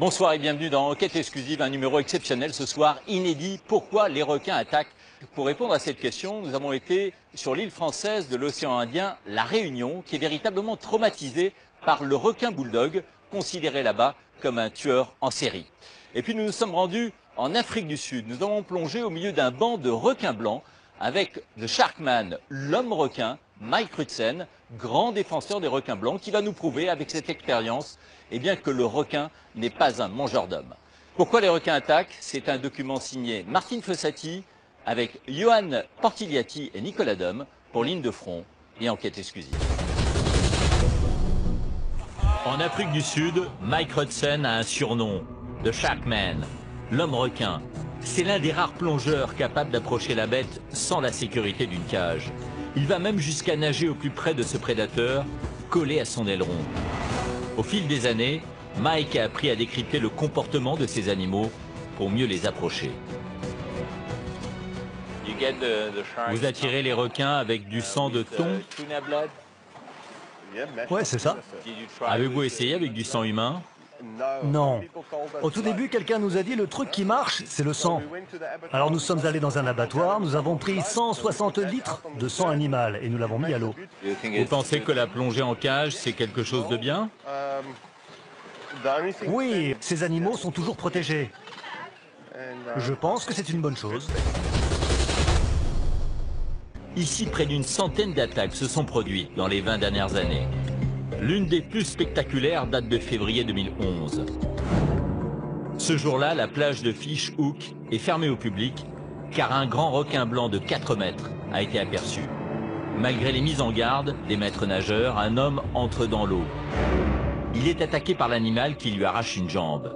Bonsoir et bienvenue dans Enquête exclusive, un numéro exceptionnel ce soir, inédit. Pourquoi les requins attaquent? Pour répondre à cette question, nous avons été sur l'île française de l'océan Indien, La Réunion, qui est véritablement traumatisée par le requin bulldog, considéré là-bas comme un tueur en série. Et puis nous nous sommes rendus en Afrique du Sud. Nous avons plongé au milieu d'un banc de requins blancs avec le Sharkman, l'homme requin, Mike Rutsen, grand défenseur des requins blancs, qui va nous prouver avec cette expérience que le requin n'est pas un mangeur d'hommes. Pourquoi les requins attaquent? C'est un document signé Martine Fossati avec Johan Portigliatti et Nicolas Dom pour Ligne de Front et Enquête exclusive. En Afrique du Sud, Mike Rutsen a un surnom, The Sharkman, l'homme requin. C'est l'un des rares plongeurs capables d'approcher la bête sans la sécurité d'une cage. Il va même jusqu'à nager au plus près de ce prédateur, collé à son aileron. Au fil des années, Mike a appris à décrypter le comportement de ces animaux pour mieux les approcher. Vous attirez les requins avec du sang de thon? Ouais, c'est ça. Avez-vous essayé avec du sang humain? Non. Au tout début, quelqu'un nous a dit le truc qui marche, c'est le sang. Alors nous sommes allés dans un abattoir, nous avons pris 160 litres de sang animal et nous l'avons mis à l'eau. Vous pensez que la plongée en cage, c'est quelque chose de bien? Oui, ces animaux sont toujours protégés. Je pense que c'est une bonne chose. Ici, près d'une centaine d'attaques se sont produites dans les 20 dernières années. L'une des plus spectaculaires date de février 2011. Ce jour-là, la plage de Fish Hook est fermée au public car un grand requin blanc de 4 mètres a été aperçu. Malgré les mises en garde des maîtres nageurs, un homme entre dans l'eau. Il est attaqué par l'animal qui lui arrache une jambe.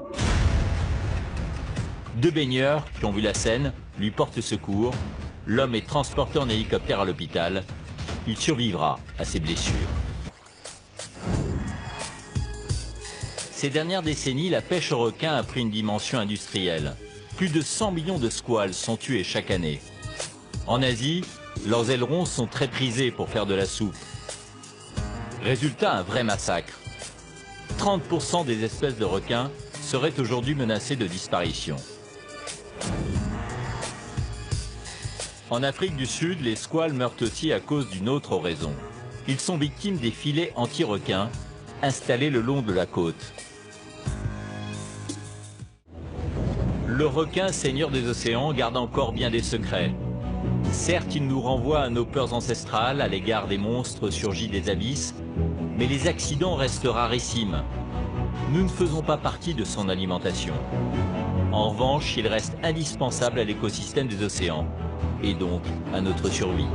2 baigneurs qui ont vu la scène lui portent secours. L'homme est transporté en hélicoptère à l'hôpital. Il survivra à ses blessures. Ces dernières décennies, la pêche au requin a pris une dimension industrielle. Plus de 100 millions de squales sont tués chaque année. En Asie, leurs ailerons sont très prisés pour faire de la soupe. Résultat, un vrai massacre. 30% des espèces de requins seraient aujourd'hui menacées de disparition. En Afrique du Sud, les squales meurent aussi à cause d'une autre raison. Ils sont victimes des filets anti-requins installés le long de la côte. Le requin, seigneur des océans, garde encore bien des secrets. Certes, il nous renvoie à nos peurs ancestrales à l'égard des monstres surgis des abysses, mais les accidents restent rarissimes. Nous ne faisons pas partie de son alimentation. En revanche, il reste indispensable à l'écosystème des océans, et donc à notre survie.